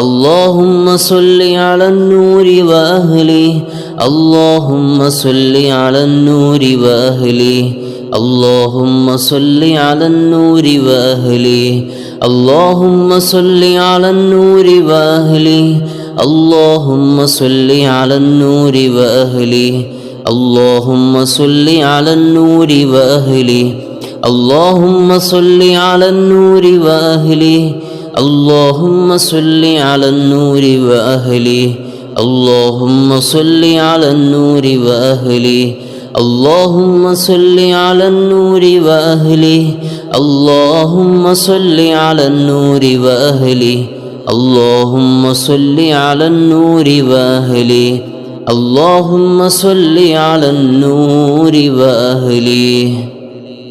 اللهم صل على النور وأهله اللهم صل على النور وأهله اللهم صل على النور وأهله اللهم صل على النور وأهله اللهم صل على النور وأهله اللهم صل على النور وأهله اللهم صل على النور وأهله اللهم صل على النور وأهله اللهم صل على النور وأهله اللهم صل على النور وأهله اللهم صل على النور وأهله اللهم صل على النور وأهله اللهم صل على النور وأهله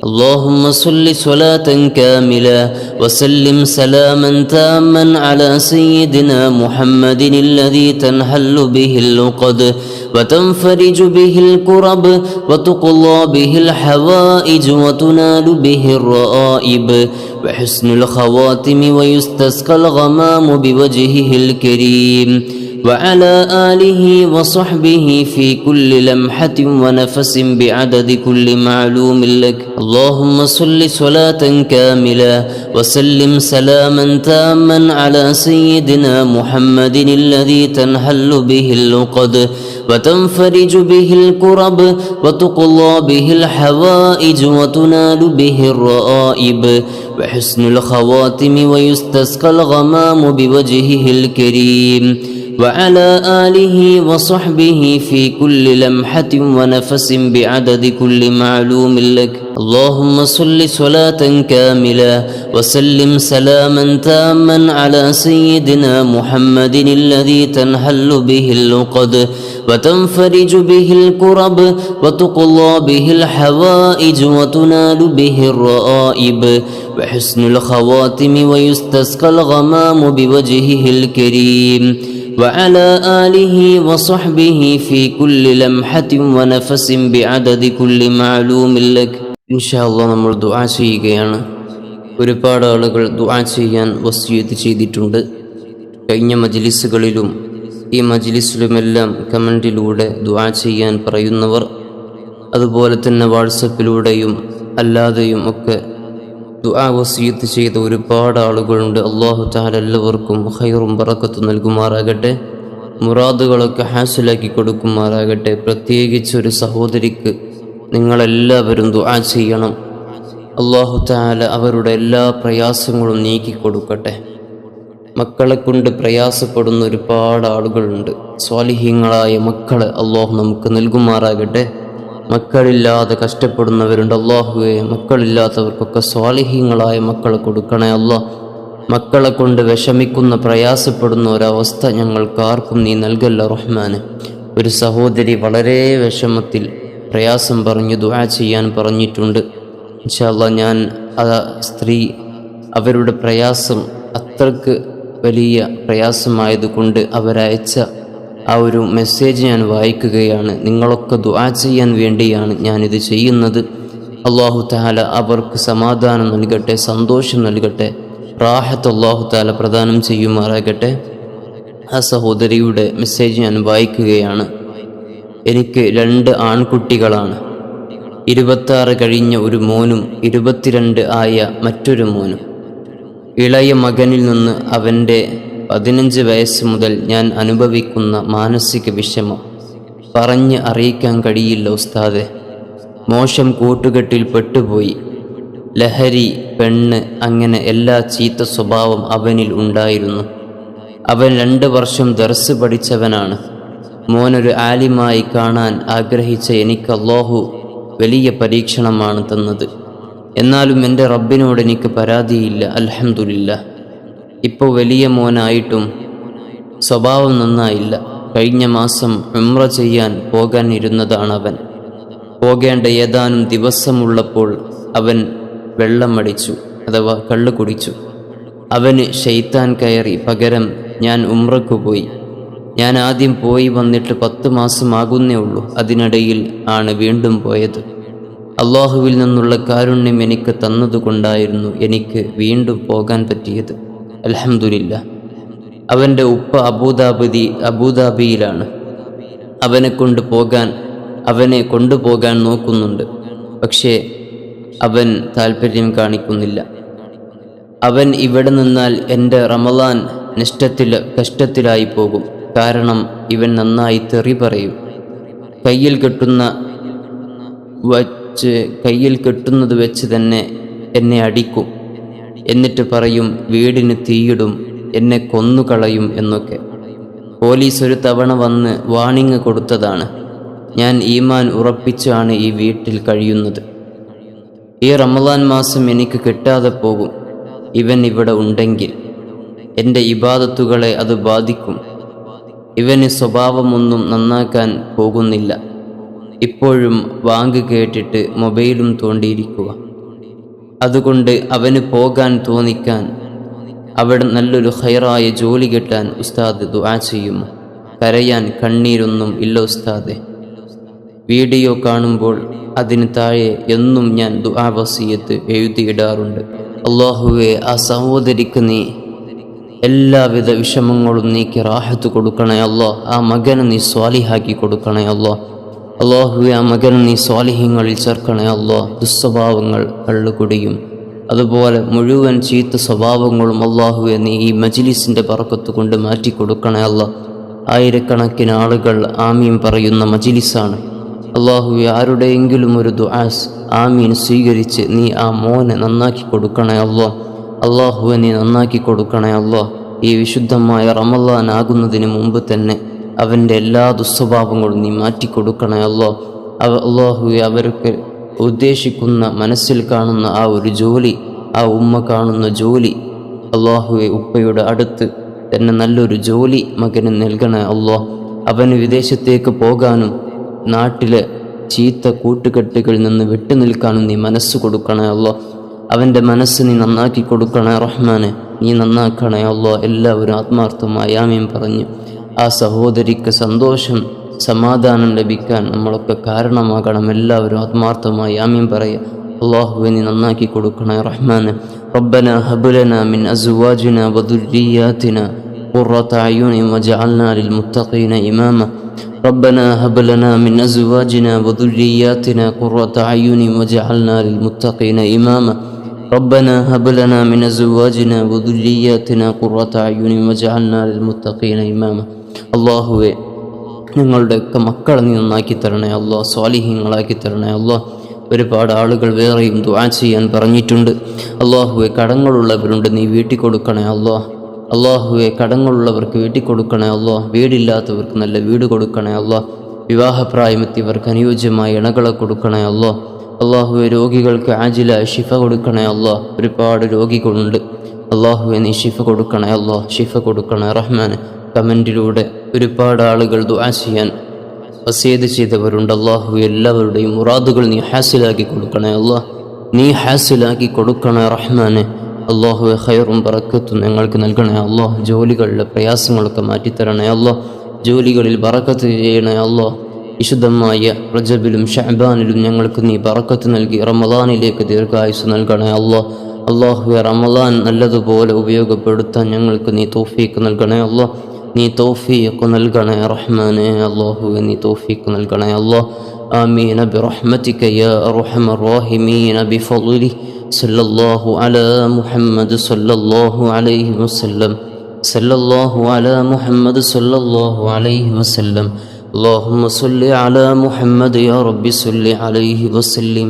اللهم صل صلاة كاملة وسلم سلاما تاما على سيدنا محمد الذي تنحل به العقد وتنفرج به الكرب وتقضى به الحوائج وتنال به الرائب وحسن الخواتم ويستسقى الغمام بوجهه الكريم وعلى آله وصحبه في كل لمحة ونفس بعدد كل معلوم لك اللهم صل صلاة كاملة وسلم سلاما تاما على سيدنا محمد الذي تنحل به العقد وتنفرج به الكرب وتقضى به الحوائج وتنال به الرائب وحسن الخواتم ويستسقى الغمام بوجهه الكريم وعلى آله وصحبه في كل لمحة ونفس بعدد كل معلوم لك اللهم صل صلاة كاملة وسلم سلاما تاما على سيدنا محمد الذي تنحل به العقد وتنفرج به الكرب وتقضى به الحوائج وتنال به الرائب وحسن الخواتم ويستسقى الغمام بوجهه الكريم وعلى آله وصحبه في كل لمحة ونفس بعدد كل معلوم لك ഇൻഷാല്ലാഹ് നമ്മൾ ദുആ ചെയ്യുകയാണ്. ഒരുപാട് ആളുകൾ ദുആ ചെയ്യാൻ വസിയത്ത് ചെയ്തിട്ടുണ്ട്. കഴിഞ്ഞ മജ്ലിസുകളിലും ഈ മജ്ലിസിലുമെല്ലാം കമൻറ്റിലൂടെ ദുആ ചെയ്യാൻ പറയുന്നവർ, അതുപോലെ തന്നെ വാട്സപ്പിലൂടെയും അല്ലാതെയും ഒക്കെ ദുആ വസിയത്ത് ചെയ്ത ഒരുപാട് ആളുകളുണ്ട്. അല്ലാഹു തആല എല്ലാവർക്കും ഖൈറും ബറക്കത്തും നൽകുമാറാകട്ടെ, മുറാദുകളൊക്കെ ഹാസിലാക്കി കൊടുക്കുമാറാകട്ടെ. പ്രത്യേകിച്ച് ഒരു സഹോദരിക്ക് നിങ്ങളെല്ലാവരും ദുആ ചെയ്യണം. അല്ലാഹു തആല അവരുടെ എല്ലാ പ്രയാസങ്ങളും നീക്കിക്കൊടുക്കട്ടെ. മക്കളെ കൊണ്ട് പ്രയാസപ്പെടുന്ന ഒരുപാട് ആളുകളുണ്ട്. സ്വാലിഹീങ്ങളായ മക്കളെ അല്ലാഹു നമുക്ക് നൽകുമാറാകട്ടെ. മക്കളില്ലാതെ കഷ്ടപ്പെടുന്നവരുണ്ട്. അല്ലാഹുവേ, മക്കളില്ലാത്തവർക്കൊക്കെ സ്വാലിഹീങ്ങളായ മക്കളെ കൊടുക്കണേ അല്ലാഹ്. മക്കളെ കൊണ്ട് വിഷമിക്കുന്ന പ്രയാസപ്പെടുന്ന ഒരവസ്ഥ ഞങ്ങൾക്കാർക്കും നീ നൽകല്ല റഹ്മാനെ. ഒരു സഹോദരി വളരെ വിഷമത്തിൽ പ്രയാസം പറഞ്ഞ് ദുആ ചെയ്യാൻ പറഞ്ഞിട്ടുണ്ട്. ഇൻഷാ അല്ലാഹ് ഞാൻ ആ സ്ത്രീ അവരുടെ പ്രയാസം അത്രക്ക് വലിയ പ്രയാസമായതുകൊണ്ട് അവരയച്ച ആ ഒരു മെസ്സേജ് ഞാൻ വായിക്കുകയാണ്. നിങ്ങളൊക്കെ ദുആ ചെയ്യാൻ വേണ്ടിയാണ് ഞാനിത് ചെയ്യുന്നത്. അല്ലാഹു തആല അവർക്ക് സമാധാനം നൽകട്ടെ, സന്തോഷം നൽകട്ടെ, റാഹത്ത് അല്ലാഹു തആല പ്രദാനം ചെയ്യുമാറാകട്ടെ. ആ സഹോദരിയുടെ മെസ്സേജ് ഞാൻ വായിക്കുകയാണ്. എനിക്ക് 2 ആൺകുട്ടികളാണ്. 26 കഴിഞ്ഞ ഒരു മോനും 22 ആയ മറ്റൊരു മോനും. ഇളയ മകനിൽ നിന്ന് അവൻ്റെ 15 വയസ്സ് മുതൽ ഞാൻ അനുഭവിക്കുന്ന മാനസിക വിഷമം പറഞ്ഞ് അറിയിക്കാൻ കഴിയില്ല ഉസ്താദെ. മോശം കൂട്ടുകെട്ടിൽ പെട്ടുപോയി. ലഹരി, പെണ്ണ്, അങ്ങനെ എല്ലാ ചീത്ത സ്വഭാവം അവനിൽ ഉണ്ടായിരുന്നു. അവൻ 2 വർഷം ദർസ് പഠിച്ചവനാണ്. മോനൊരു ആലിമായി കാണാൻ ആഗ്രഹിച്ച എനിക്ക് അല്ലാഹു വലിയ പരീക്ഷണമാണ് തന്നത്. എന്നാലും എൻ്റെ റബ്ബിനോട് എനിക്ക് പരാതിയില്ല, അൽഹംദുലില്ലാഹ്. ഇപ്പോൾ വലിയ മോനായിട്ടും സ്വഭാവം നന്നായില്ല. കഴിഞ്ഞ മാസം ഉംറ ചെയ്യാൻ പോകാൻ ഇരുന്നതാണ് അവൻ. പോകേണ്ട ഏതാനും ദിവസമുള്ളപ്പോൾ അവൻ വെള്ളമടിച്ചു, അഥവാ കള്ളു കുടിച്ചു. അവന് ശൈത്താൻ കയറി. പകരം ഞാൻ ഉംറയ്ക്ക് പോയി. ഞാൻ ആദ്യം പോയി വന്നിട്ട് 10 മാസമാകുന്നേ ഉള്ളൂ. അതിനിടയിൽ ആണ് വീണ്ടും പോയത്. അള്ളാഹുവിൽ നിന്നുള്ള കാരുണ്യം എനിക്ക് തന്നതുകൊണ്ടായിരുന്നു എനിക്ക് വീണ്ടും പോകാൻ പറ്റിയത്. അൽഹംദുലില്ലാഹ്. അവൻ്റെ ഉപ്പ അബൂദാബിയിലാണ്. അവനെ കൊണ്ടുപോകാൻ നോക്കുന്നുണ്ട്. പക്ഷേ അവൻ താല്പര്യം കാണിക്കുന്നില്ല. അവൻ ഇവിടെ നിന്നാൽ എൻ്റെ റമളാൻ കഷ്ടത്തിലായി പോകും. കാരണം ഇവൻ നന്നായി തെറി പറയും. കയ്യിൽ കെട്ടുന്നത് വെച്ച് തന്നെ എന്നെ അടിക്കും. എന്നിട്ട് പറയും വീടിന് തീയിടും, എന്നെ കൊന്നുകളയും എന്നൊക്കെ. പോലീസ് ഒരു തവണ വന്ന് വാണിംഗ് കൊടുത്തതാണ്. ഞാൻ ഈമാൻ ഉറപ്പിച്ചാണ് ഈ വീട്ടിൽ കഴിയുന്നത്. ഈ റമളാൻ മാസം എനിക്ക് കിട്ടാതെ പോകും. ഇവൻ ഇവിടെ ഉണ്ടെങ്കിൽ എൻ്റെ ഇബാദത്തുകളെ അത് ബാധിക്കും. ഇവന് സ്വഭാവമൊന്നും നന്നാക്കാൻ പോകുന്നില്ല. ഇപ്പോഴും ബാങ്ക് കേട്ടിട്ട് മൊബൈലും തോണ്ടിയിരിക്കുക. അതുകൊണ്ട് അവന് പോകാൻ തോന്നിക്കാൻ, അവിടെ നല്ലൊരു ഖൈറായ ജോലി കിട്ടാൻ ഉസ്താദ് ദുആ ചെയ്യുമോ? കരയാൻ കണ്ണീരൊന്നും ഇല്ല ഉസ്താദെ. വീഡിയോ കാണുമ്പോൾ അതിന് താഴെ എന്നും ഞാൻ ദുആ വസിയത്ത് എഴുതിയിടാറുണ്ട്. അല്ലാഹുവേ, ആ സഹോദരിക്ക് നീ എല്ലാവിധ വിഷമങ്ങളും നീക്കി റാഹത്ത് കൊടുക്കണേ അല്ലാ. ആ മകനെ നീ സ്വാലിഹാക്കി കൊടുക്കണേ അല്ലാ. അല്ലാഹുവേ, ആ മകനെ നീ സ്വാലിഹ്യങ്ങളിൽ ചേർക്കണേ അല്ലാ. ദുസ്വഭാവങ്ങൾ, കള്ളുകുടിയും അതുപോലെ മുഴുവൻ ചീത്ത സ്വഭാവങ്ങളും അല്ലാഹുവേ നീ ഈ മജ്ലിസിൻ്റെ ബറക്കത്ത് കൊണ്ട് മാറ്റിക്കൊടുക്കണേ അല്ലാ. ആയിരക്കണക്കിന് ആളുകൾ ആമീൻ പറയുന്ന മജ്ലിസാണ്. അല്ലാഹുവേ, ആരുടെയെങ്കിലും ഒരു ദുആസ് ആമീൻ സ്വീകരിച്ച് നീ ആ മോനെ നന്നാക്കി കൊടുക്കണേ അല്ലാ. അല്ലാഹുവേ, നീ നന്നാക്കി കൊടുക്കണേ അല്ലാ. ഈ വിശുദ്ധമായ റമളാൻ ആകുന്നതിന് മുമ്പ് തന്നെ അവൻ്റെ എല്ലാ ദുസ്വഭാവങ്ങളും നീ മാറ്റിക്കൊടുക്കണേ അല്ലാ. അല്ലാഹുവേ, അവർക്ക് ഉദ്ദേശിക്കുന്ന മനസ്സിൽ കാണുന്ന ആ ഒരു ജോലി, ആ ഉമ്മ കാണുന്ന ജോലി, അല്ലാഹുവേ ഉപ്പയുടെ അടുത്ത് തന്നെ നല്ലൊരു ജോലി മകന് നൽകണേ അല്ലാ. അവന് വിദേശത്തേക്ക് പോകാനും നാട്ടിലെ ചീത്ത കൂട്ടുകെട്ടുകളിൽ നിന്ന് വിട്ടു നിൽക്കാനും നീ മനസ്സ് കൊടുക്കണേ അല്ലാ. അവൻ്റെ മനസ്സ് നീ നന്നാക്കി കൊടുക്കണേ റഹ്മാനെ, നീ നന്നാക്കണേ അല്ലാ. എല്ലാവരും ആത്മാർത്ഥമായി ആമീൻ പറഞ്ഞു ആ സഹോദരിക്ക് സന്തോഷം, സമാധാനം ലഭിക്കാൻ നമ്മളൊക്കെ കാരണമാകണം. എല്ലാവരും ആത്മാർത്ഥമായി ആമീൻ പറയുക. അല്ലാഹുവേ, നീ നന്നാക്കി കൊടുക്കണേ റഹ്മാനെ. റബ്ബനാ ഹബ് ലനാ മിൻ അസ്വാജിനാ വദുർരിയാതിനാ ഖുർറത അയുനിൻ വജഅൽനാ ലിൽമുത്തഖീന ഇമാമ. ربنا هب لنا من أزواجنا وذرياتنا قرة أعين وجعلنا للمتقين إماما. ربنا هب لنا من أزواجنا وذرياتنا قرة أعين وجعلنا للمتقين إماما. അല്ലാഹുവേ, ഞങ്ങളുടെയൊക്കെ മക്കളെ നീ നന്നാക്കി തരണേ അല്ലാ. സ്വാലിഹീങ്ങളാക്കി തരണേ അല്ലാ. ഒരുപാട് ആളുകൾ വേറെയും ദുആ ചെയ്യാൻ പറഞ്ഞിട്ടുണ്ട്. അല്ലാഹുവേ, കടങ്ങളുള്ളവരുണ്ട്, നീ വീട്ടിൽ കൊടുക്കണേ അല്ലാ. അല്ലാഹുവേ, കടങ്ങളുള്ളവർക്ക് വീട്ടിൽ കൊടുക്കണേ അല്ലാ. വീടില്ലാത്തവർക്ക് നല്ല വീട് കൊടുക്കണേ അല്ലാ. വിവാഹപ്രായമെത്തിയവർക്ക് അനുയോജ്യമായ ഇണകളെ കൊടുക്കണേ അല്ലാ. അല്ലാഹുവേ, രോഗികൾക്ക് ആജിലായ ശിഫ കൊടുക്കണേ അല്ലാ. ഒരുപാട് രോഗികളുണ്ട്. അല്ലാഹുവേ, നീ ശിഫ കൊടുക്കണേ അല്ലാ. ശിഫ കൊടുക്കണേ റഹ്മാനെ. കമൻറ്റിലൂടെ ഒരുപാട് ആളുകൾ ദുആ ചെയ്യാൻ വസിയത്ത് ചെയ്തവരുണ്ട്. അല്ലാഹുവേ, എല്ലാവരുടെയും മുറാദുകൾ നീ ഹാസിലാക്കി കൊടുക്കണേ അല്ലാ. നീ ഹാസിലാക്കി കൊടുക്കണേ റഹ്മാനെ. അല്ലാഹുവേ, ഖൈറും ബറക്കത്തും ഞങ്ങൾക്ക് നൽകണേ അല്ലാ. ജോലികളിലെ പ്രയാസങ്ങളൊക്കെ മാറ്റിത്തരണേ അല്ലാ. ജോലികളിൽ ബറക്കത്ത് ചെയ്യണേ അല്ലാ. വിശുദ്ധമായ റജബിലും ഷഅബാനിലും ഞങ്ങൾക്ക് നീ ബറക്കത്ത് നൽകി റമളാനിലേക്ക് ദീർഘായുസ് നൽകണേ അല്ലാ. അല്ലാഹുവേ, റമളാൻ നല്ലതുപോലെ ഉപയോഗപ്പെടുത്താൻ ഞങ്ങൾക്ക് നീ തൗഫീഖ് നൽകണേ അല്ലാ. നീ തൗഫീഖ് നൽകണേ റഹ്മാനെ. അല്ലാഹുവേ, നീ തൗഫീഖ് നൽകണേ അല്ലാ. ആമീൻ ബിറഹ്മതിക യാ അർഹമർ റഹീമീൻ ബിഫദ്ലിഹി സല്ലല്ലാഹു അലാ മുഹമ്മദ് സല്ലല്ലാഹു അലൈഹി വസല്ലം. സല്ലല്ലാഹു അലാ മുഹമ്മദ് സല്ലല്ലാഹു അലൈഹി വസല്ലം. اللهم صل على محمد يا رب صل عليه وسلم.